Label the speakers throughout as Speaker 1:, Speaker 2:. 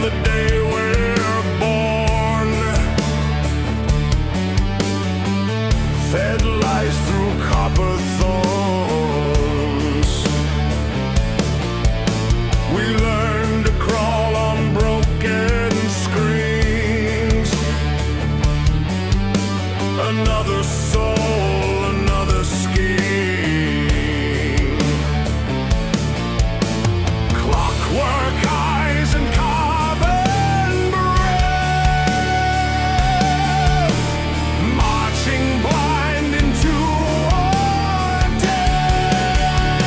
Speaker 1: the day we're born. Fed lies through copper thorns. We learn to crawl on broken screens. Another soul, another scheme. Clockwork eyes and carbon breath, marching blind into our death.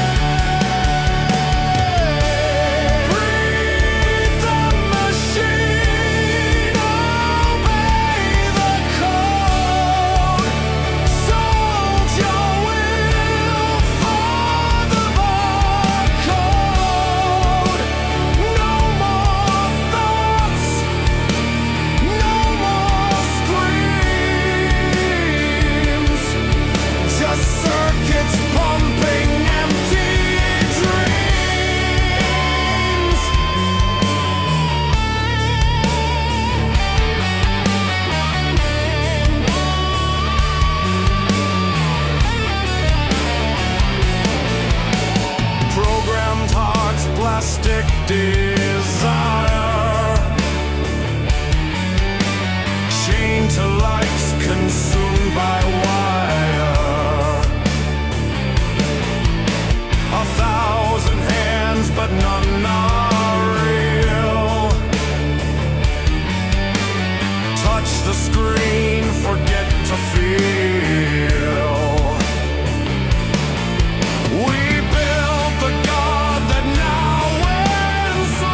Speaker 1: Breathe the machine, obey the code. Soldier will for the barcode. No more thoughts, no more screams. Just circuits pumping empty dreams. Programmed hearts, plastic desire, chained to likes, consumed by wire. 1,000 hands, but none are real. Touch the screen, forget to feel. We built the God that now enslaved.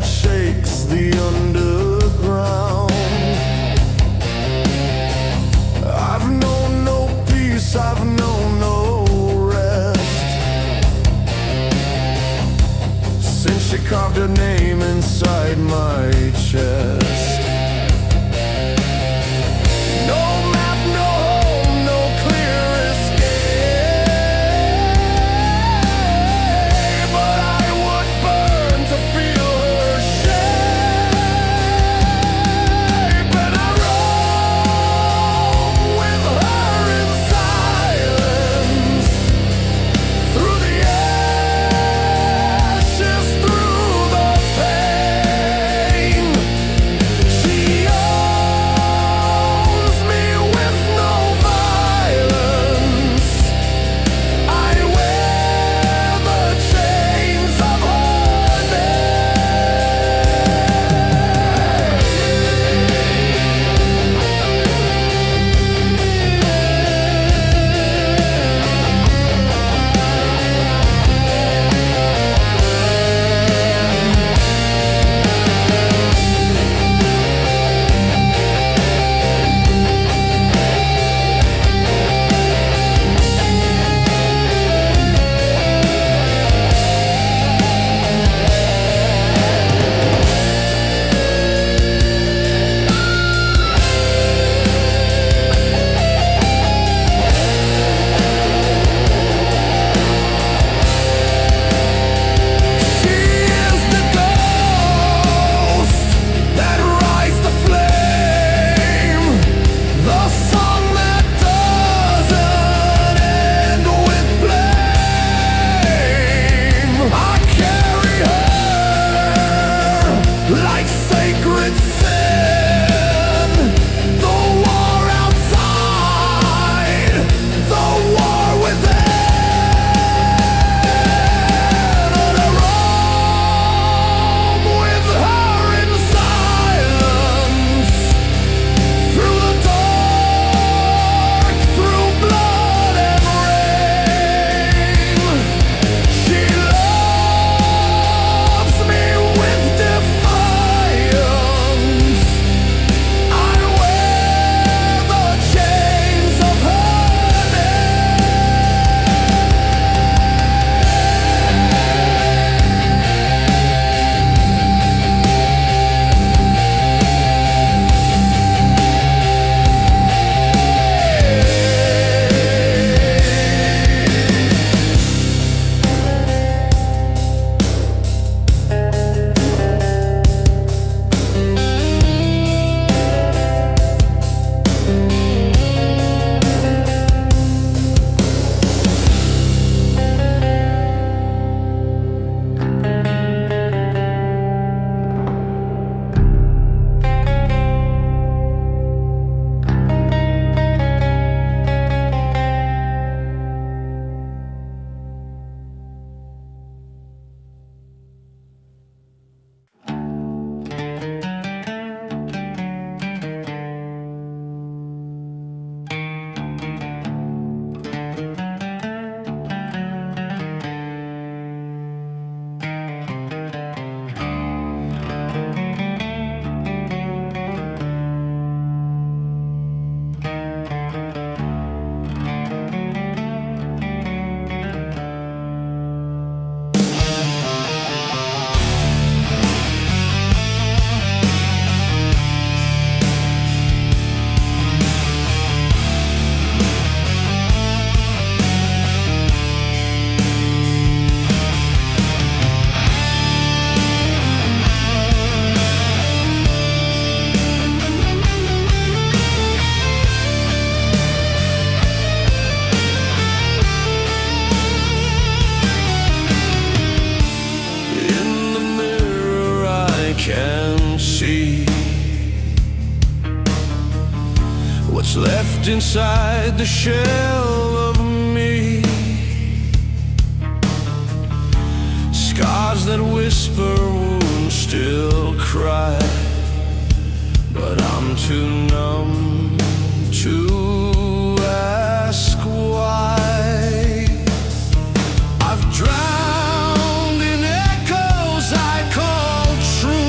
Speaker 1: that shakes the underground. I've known no peace, I've known no rest, since she carved her name inside my chest. what's left inside the shell of me. Scars that whisper, wounds still cry, but I'm too numb to ask why. I've drowned in echoes I call true.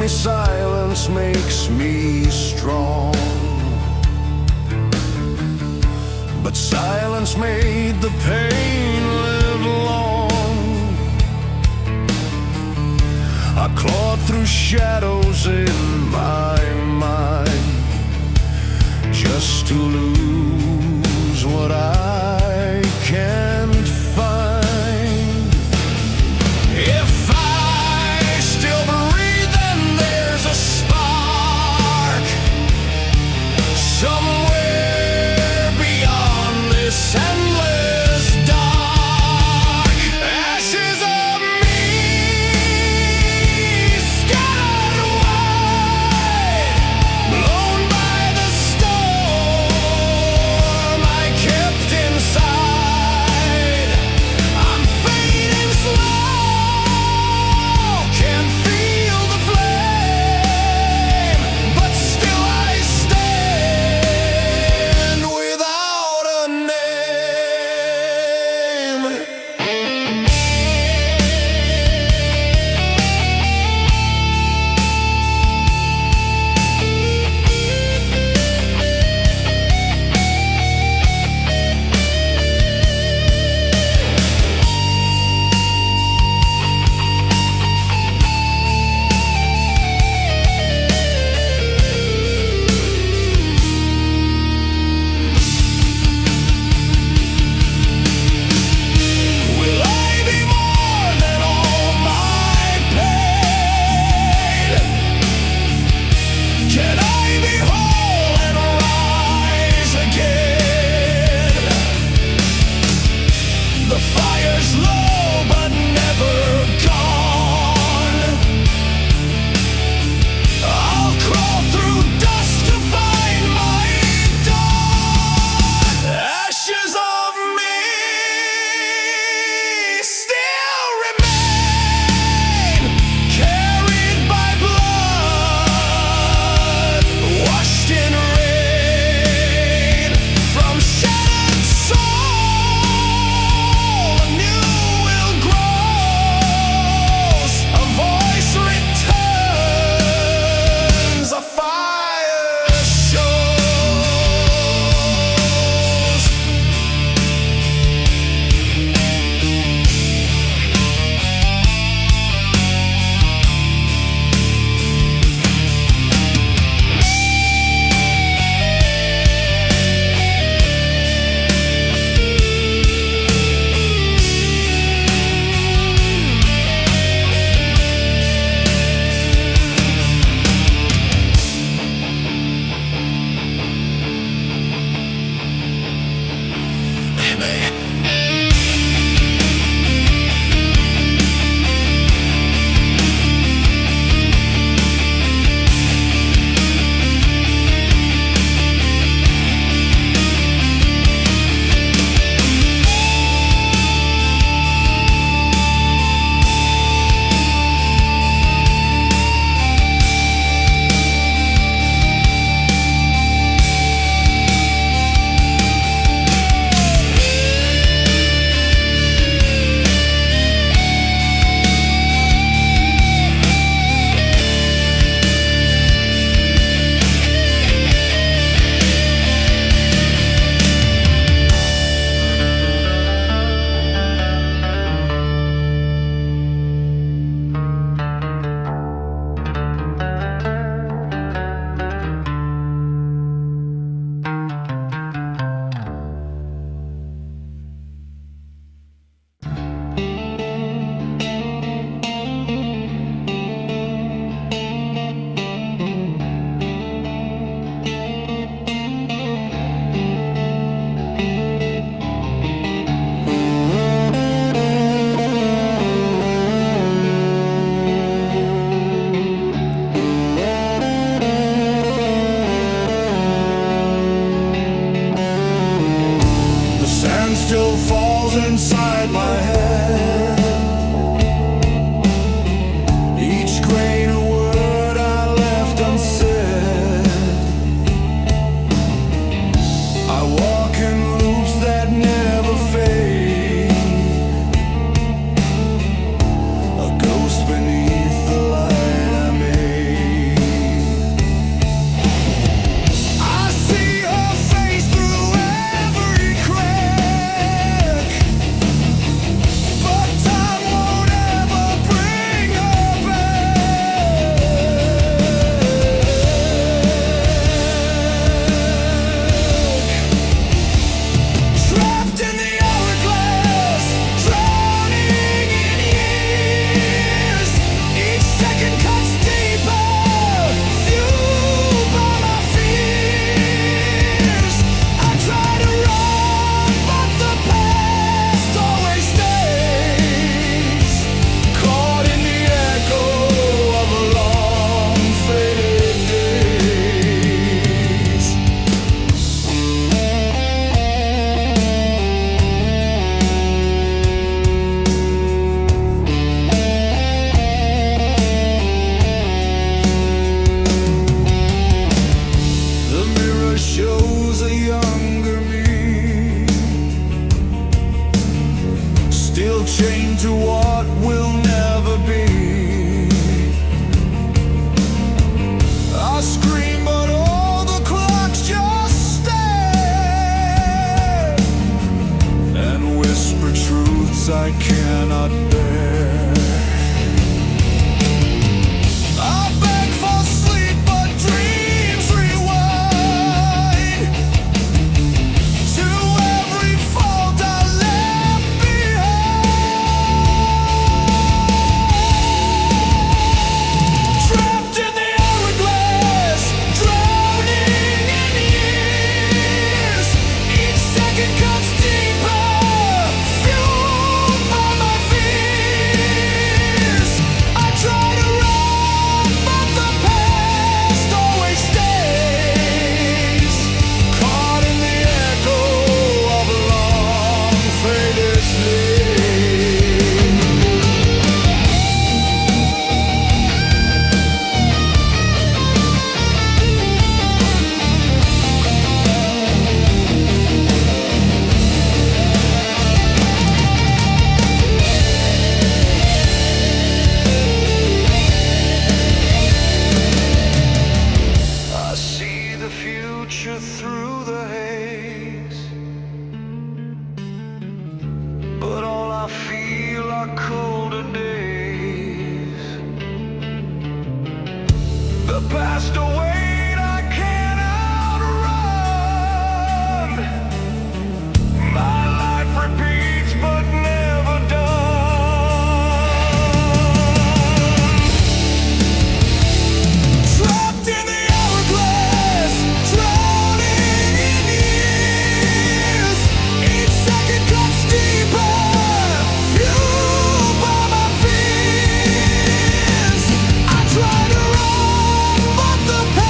Speaker 1: silence makes me strong. But silence made the pain live long. I clawed through shadows in my mind, just to lose what I can't find. If I still breathe, then there's a spark somewhere beyond this endless dark. Ashes of me scattered wide, blown by the storm I kept inside. I'm fading slow, can't feel the flame, but still I stand without a name. Will I be more than all my pain? Can I be whole and rise again? The fire's low but never gone. I'll crawl through dust to find my dawn. Ashes of me still remain, carried by blood, washed in rain. From shattered soul, a new still chained to what will never be. I scream, but all the clocks just stare and whisper truths I cannot bear. I beg for sleep, but dreams rewind to every fault I left behind. Trapped in the hourglass, drowning in years. Each second cuts deeper, fueled by my fears. I try to run, but the past always stays, caught in the echo of a long faded sleep. I see the future through the haze, but all I feel are colder days. The past await I can't outrun. My life repeats but never done. Trapped in the hourglass, drowning in years. Each second cuts deeper, fueled by my fears. I try to run, but the past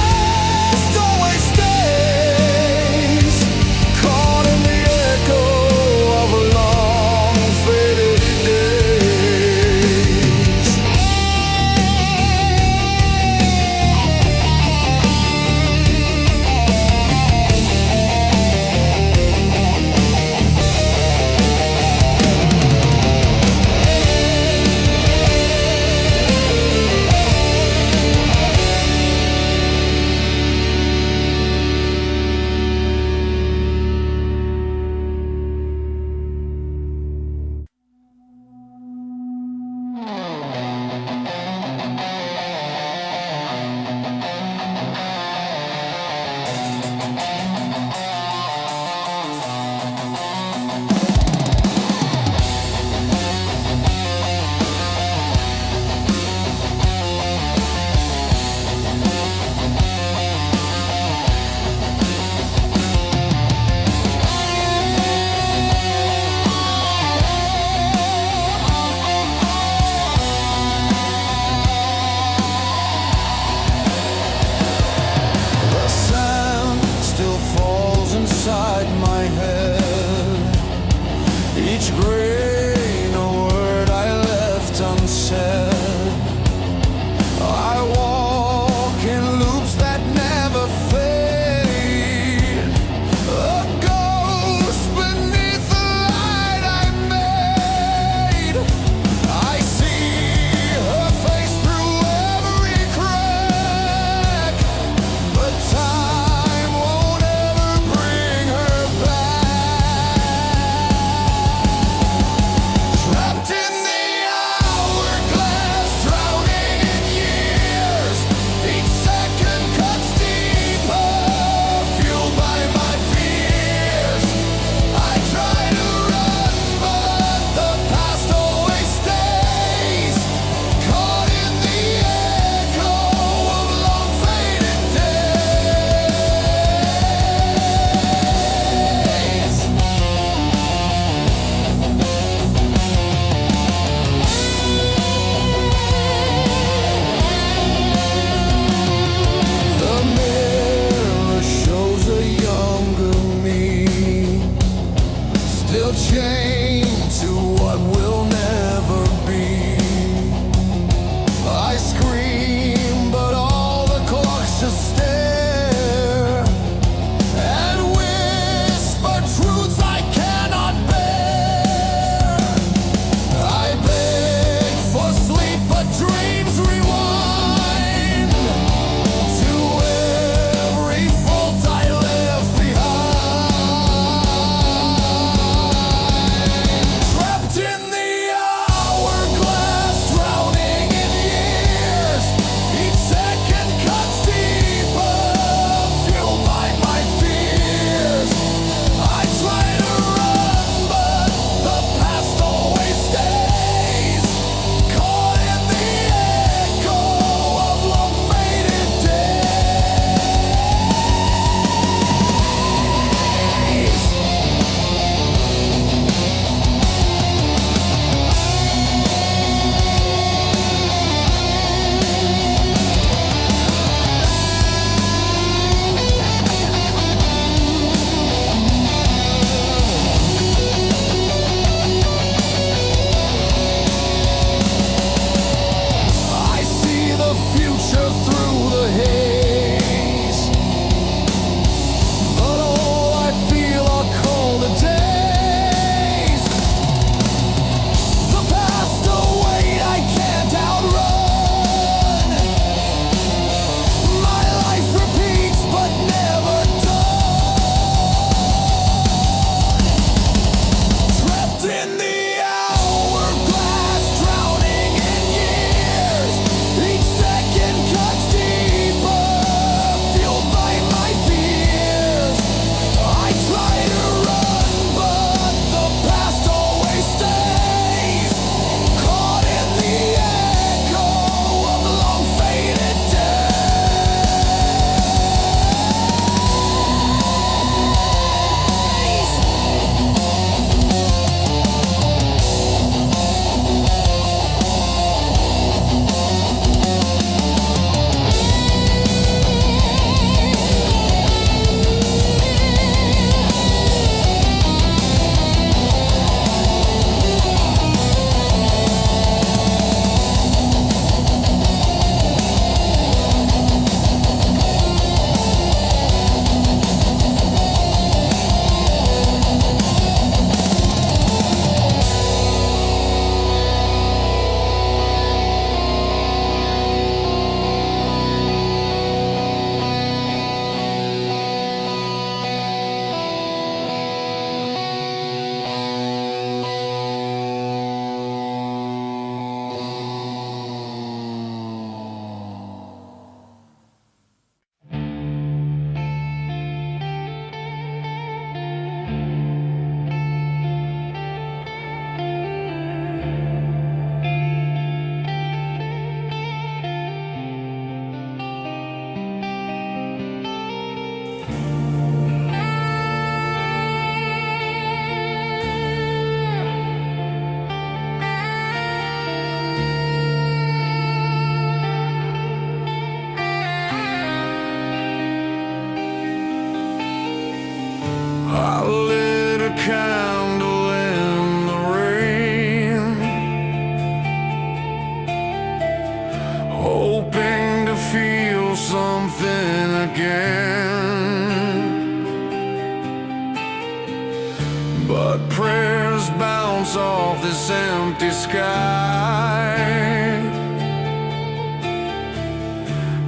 Speaker 1: this empty sky,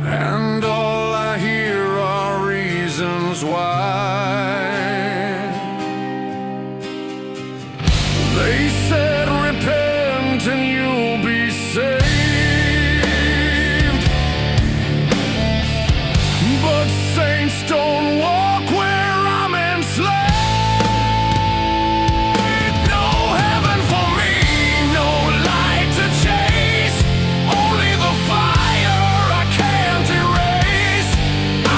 Speaker 1: and all I hear are reasons why. They said repent and you'll be saved, but saints don't walk where I'm enslaved. No heaven for me, no light to chase, only the fire I can't erase.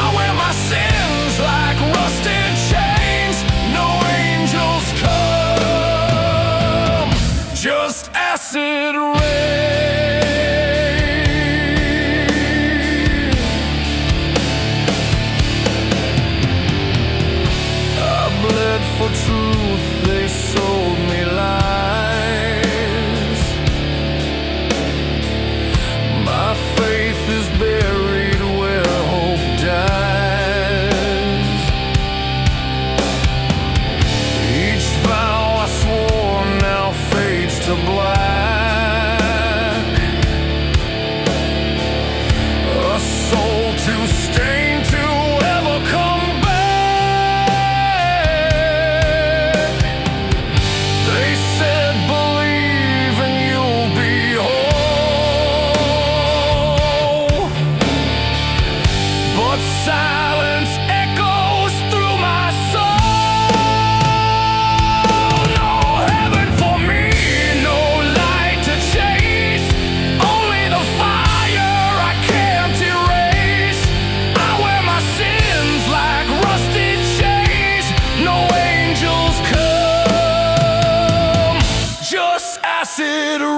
Speaker 1: I wear my sins like rusted chains, no angels come, just acid rain. For truth, they sold me lies. My faith is buried where hope dies. Each vow I swore now fades to black. A soul too stained to ever come back. Silence echoes through my soul. No heaven for me, no light to chase, only the fire I can't erase. I wear my sins like rusted chains, no angels come, just acid rain.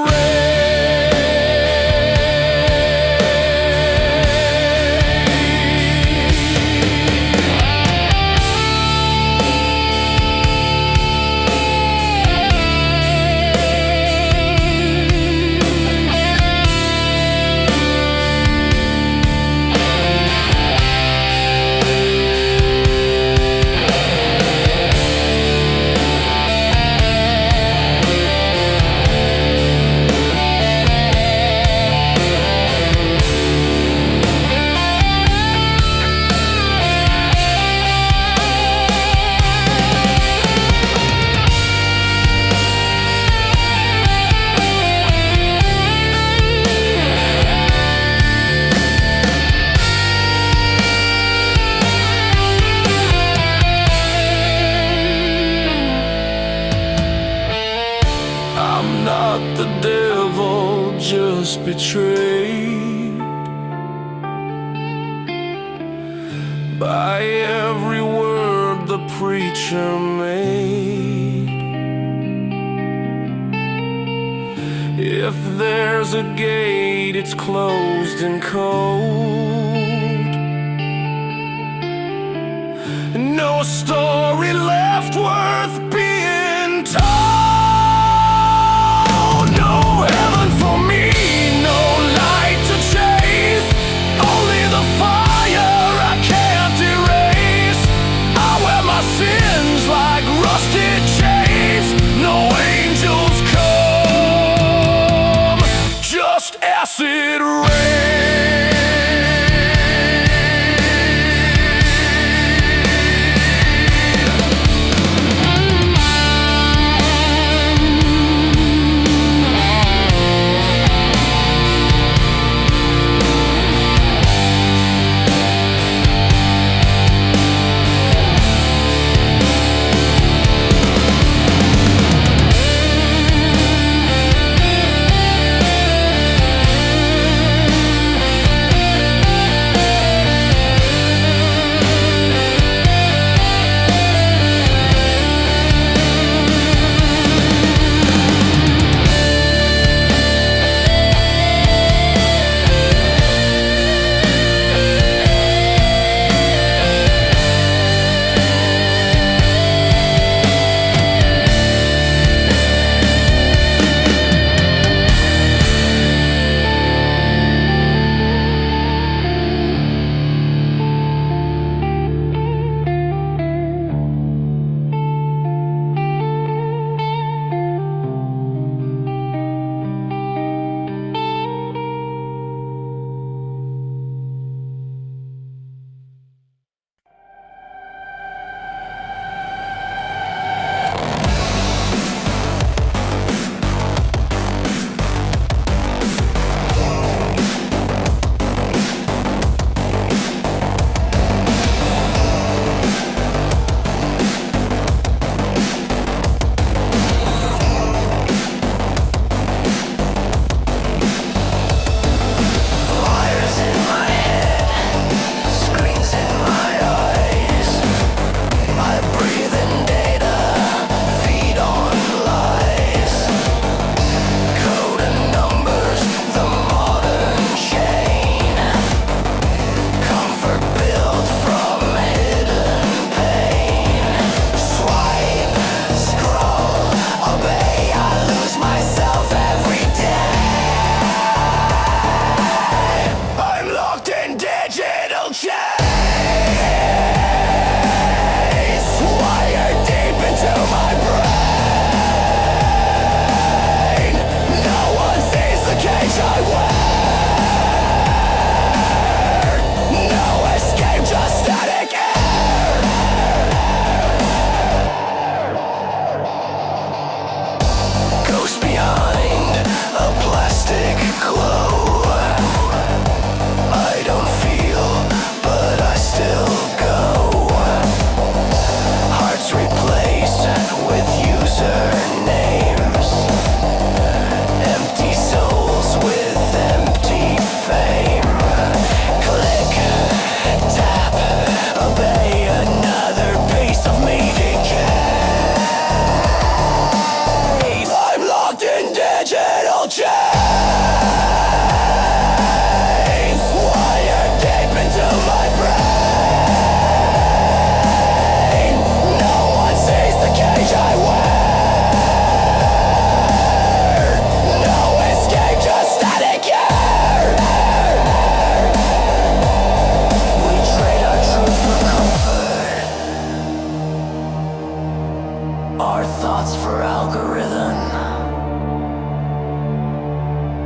Speaker 1: I'm not the devil, just betrayed by every word the preacher made. If there's a gate, it's closed and cold. No story left worth being told. No heaven for me, no light to chase, only the fire I can't erase. I wear my sins like rusted chains, no angels come, just acid rain.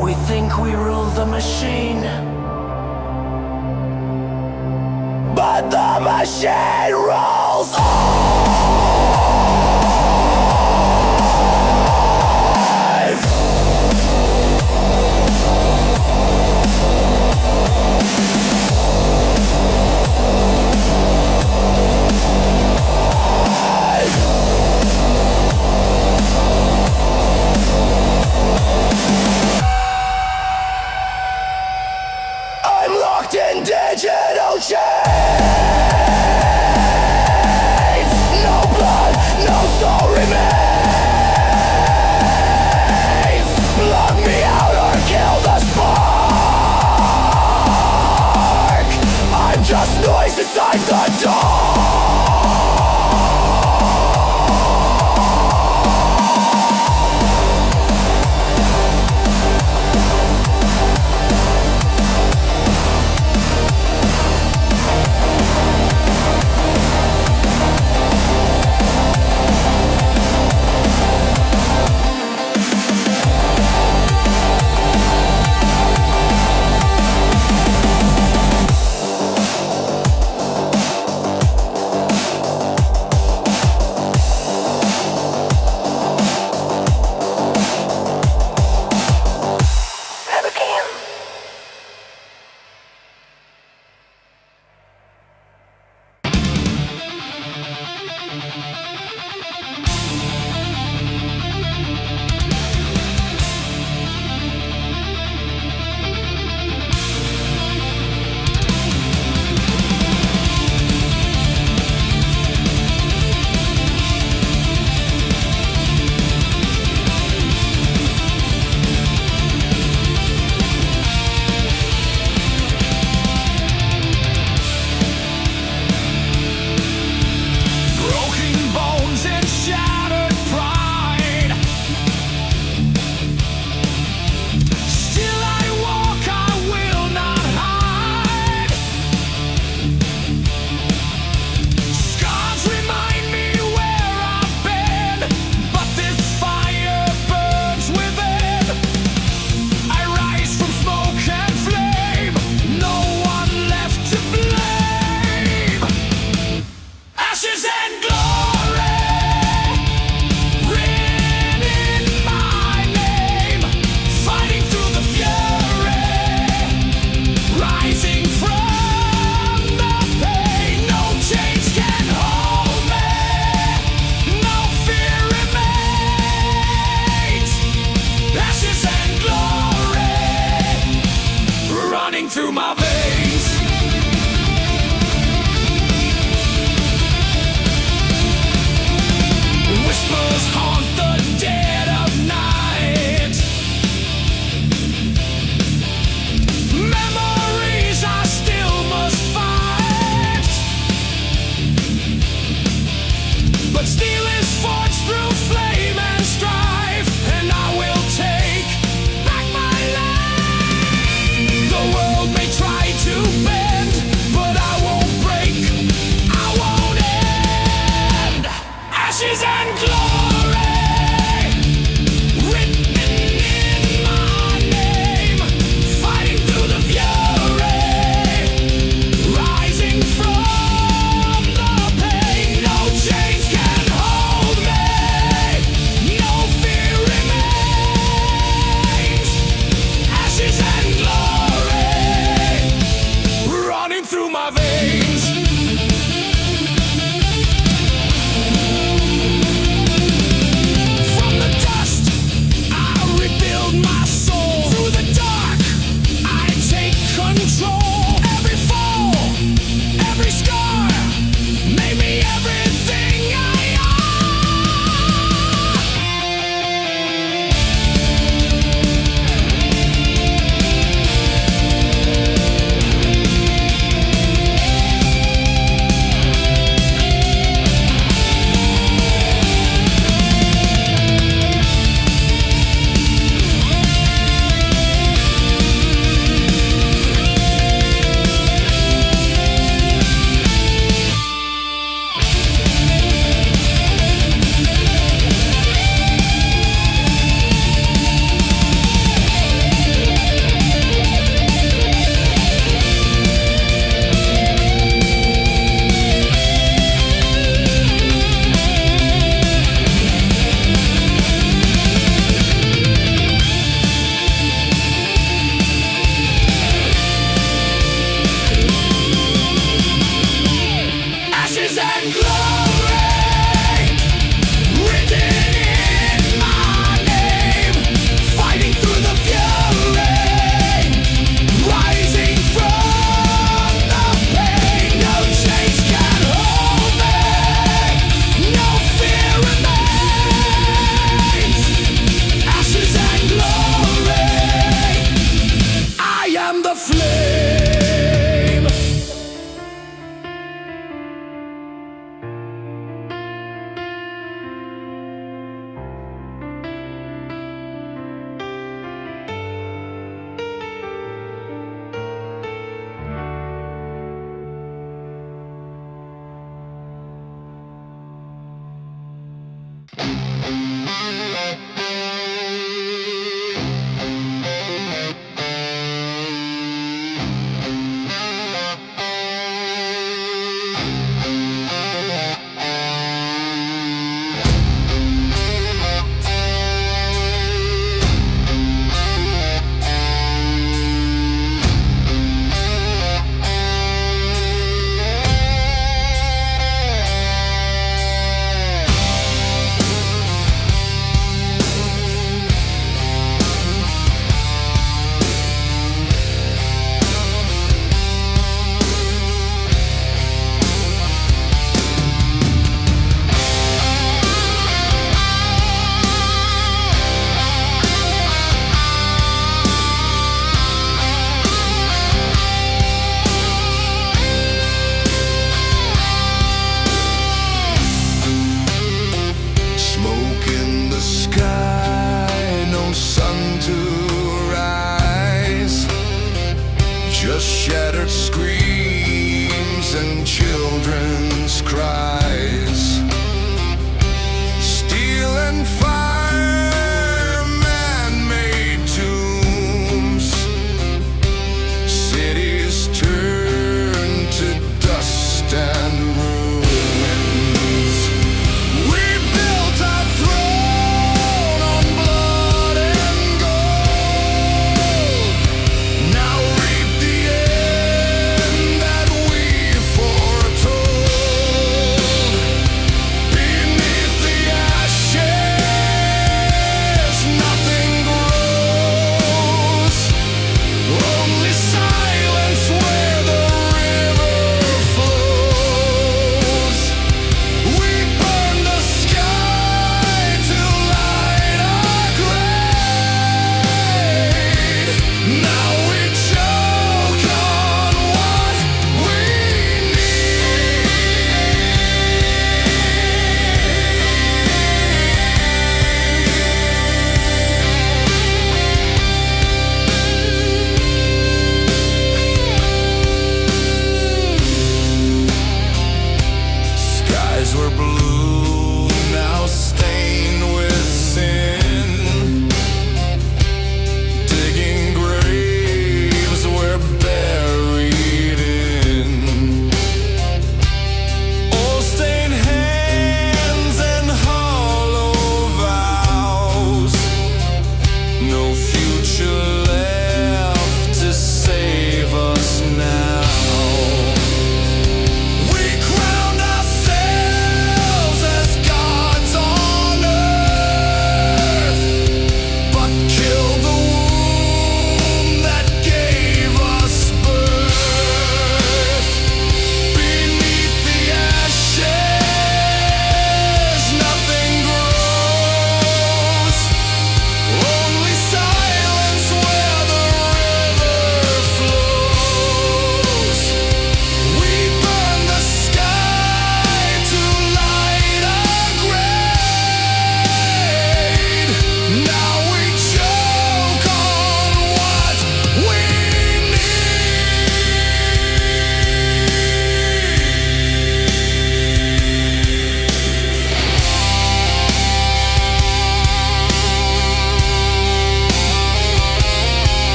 Speaker 1: We think we rule the machine, but the machine rules in digital chains. No blood, no soul remains. Plug me out or kill the spark. I'm just noise inside the dark. Through my veins, whispers haunt the dead of night. Memories I still must fight, but steel is forged through flame and strife, and I will take back my life. The world may try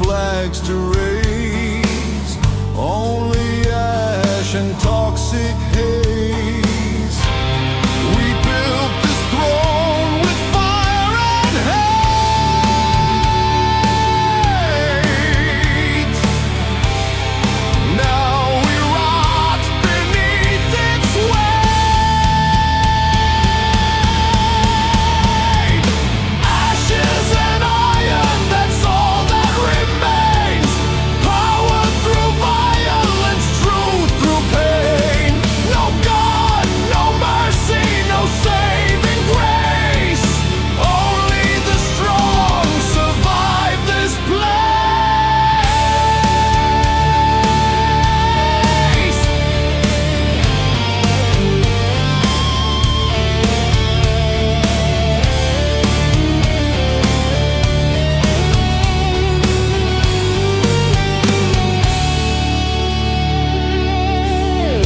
Speaker 2: flags to raise, only ash and toxic haze. We built this throne with fire and hate. Now we rot beneath its weight. Ashes and iron, that's all that remains. Power through violence, truth through pain. No God, no mercy, no saving grace. Only the strong survive this place.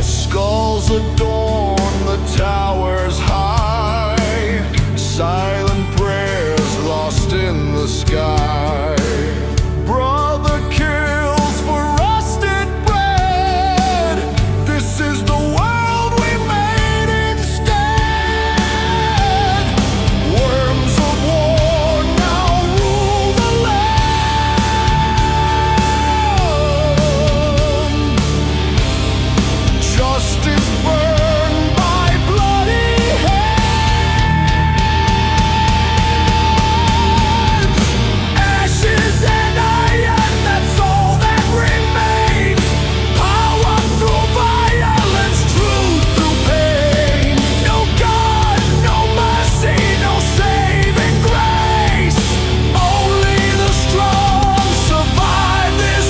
Speaker 2: Skulls adorn the towers high, silent prayers lost in the sky. Brother kills for rusted bread. This is the world we made instead. Worms of war now rule the land. Justice burned by bloody hands. Ashes and iron, that's all that remains. Power through violence, truth through pain. No God, no mercy, no saving grace. Only the strong survive this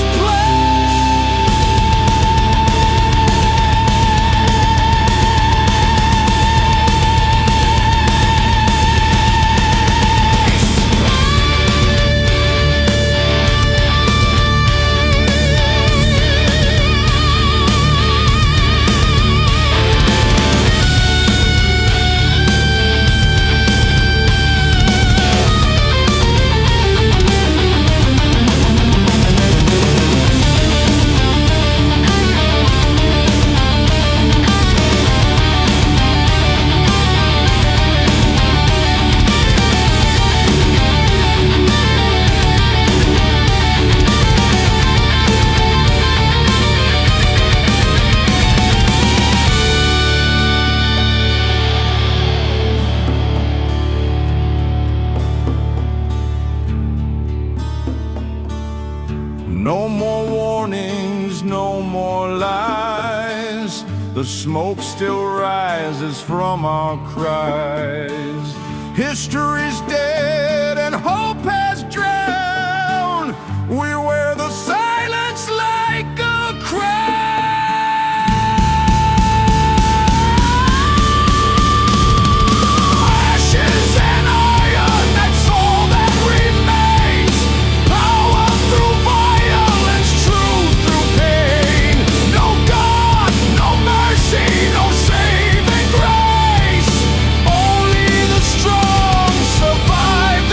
Speaker 2: No more warnings, no more lies. The smoke still rises from our cries. History's dead and hope has drowned. We wear the silence like a crown. Ashes and iron, that's all that remains. Power through violence, truth through pain. No God, no mercy, no saving grace. Only the strong survive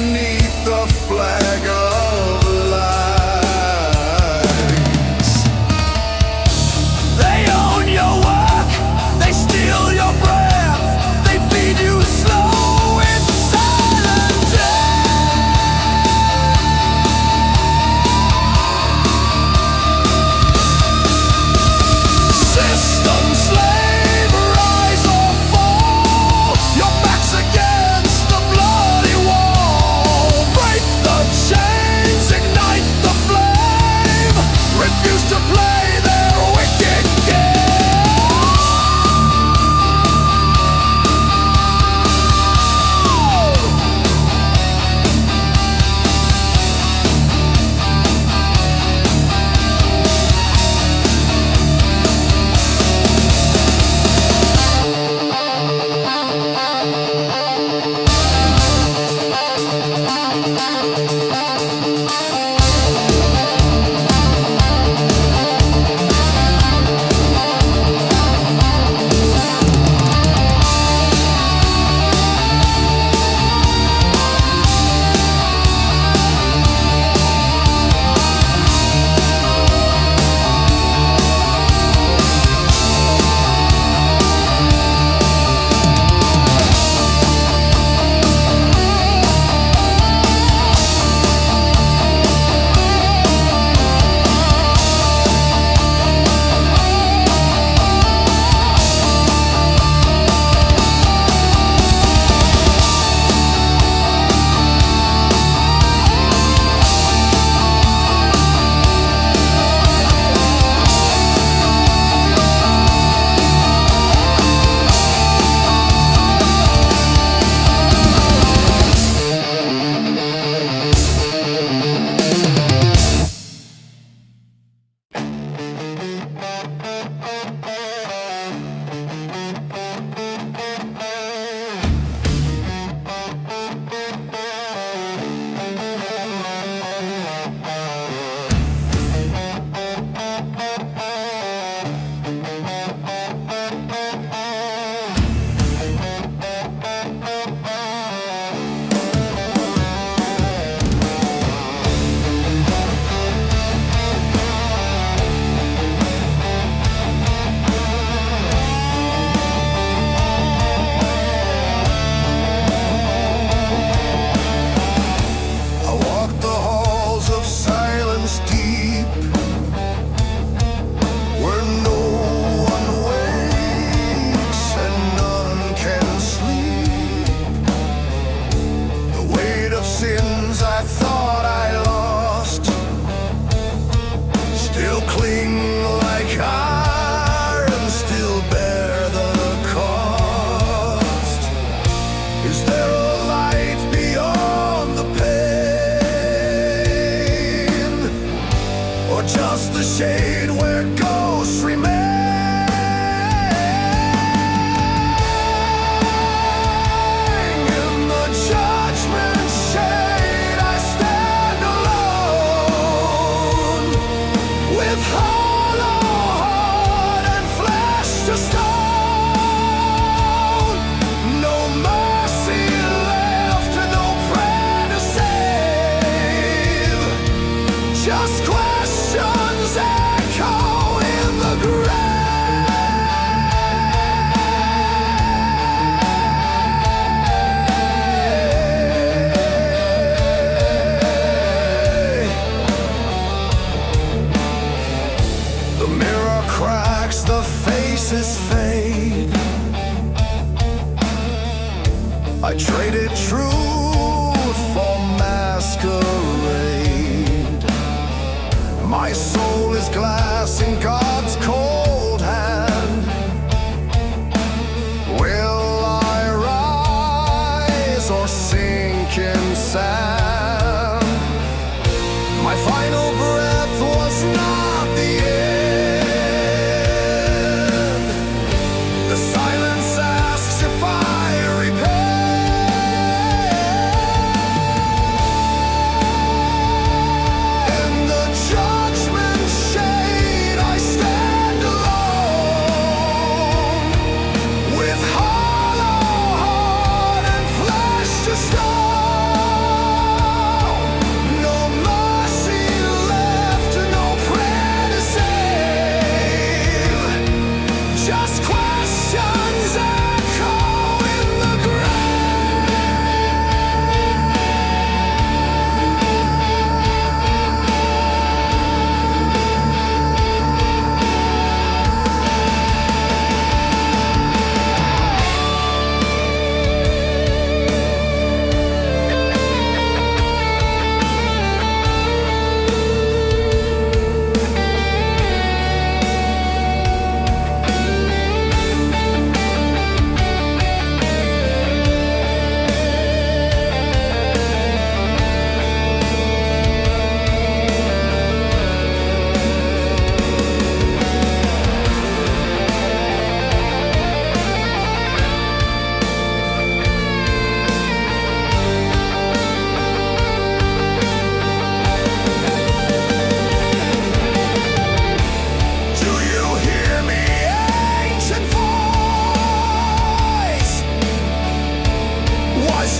Speaker 2: beneath the flag of lies.
Speaker 1: They own your work, they steal your breath, they feed you slow and silent death. System slave, rise or fall, your back's against the bloody wall. Break the chains, ignite the flame, refuse to play their wicked game.
Speaker 2: Just the shade where ghosts remain. In the judgment shade I stand alone, with hollow heart and flesh to stone. No mercy left, no prayer to save, just questions echo in the grave. The mirror cracks, the faces fade. I traded truth for masquerade. My soul is glass in God's cold hand. Will I rise or sink in sand? My final breath was not the end. The silence asks if I repent. In the judgment shade I stand.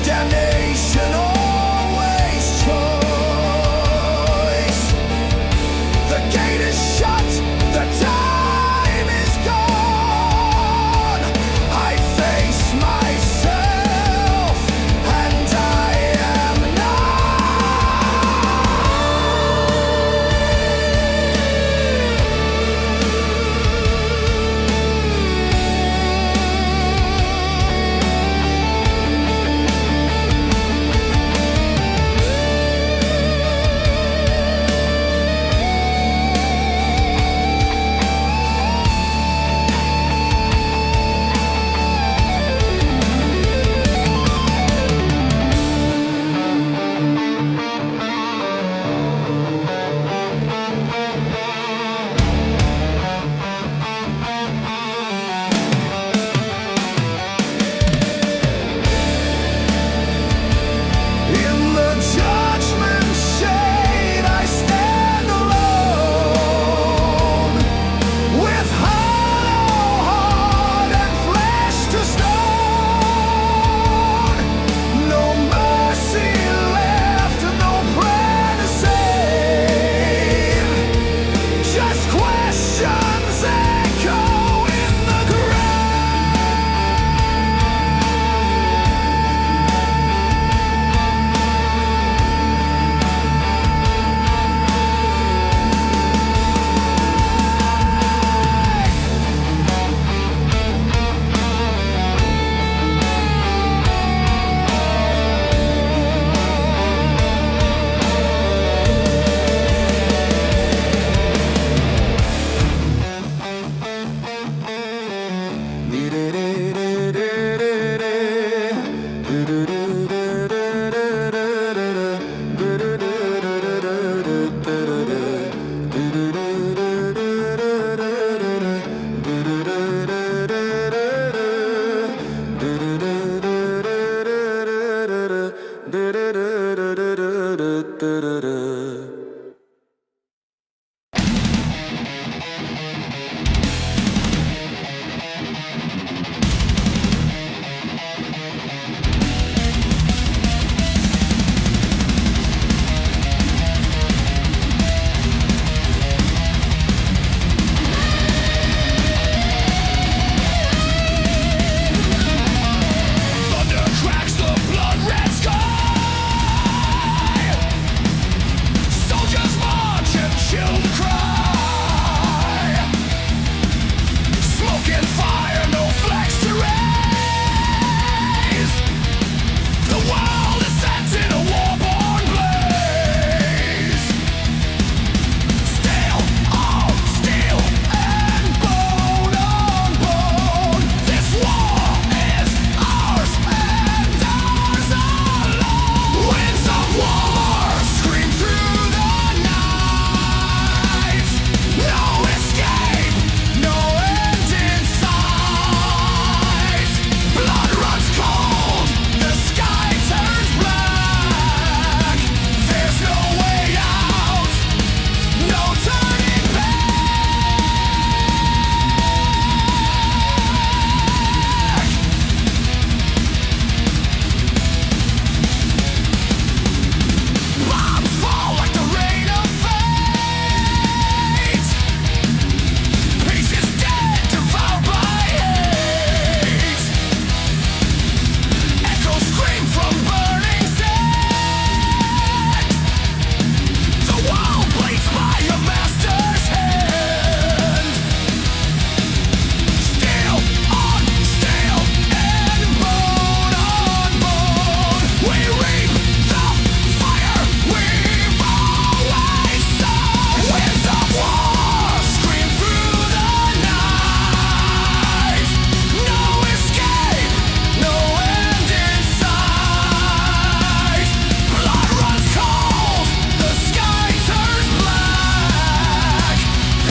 Speaker 2: damnation always choice. The gate is shut, the time is gone. I face myself and I am in the judgment shade. I stand alone with hollow heart and flesh to stone. No mercy left, no prayer to save. Just questions echo in the grave.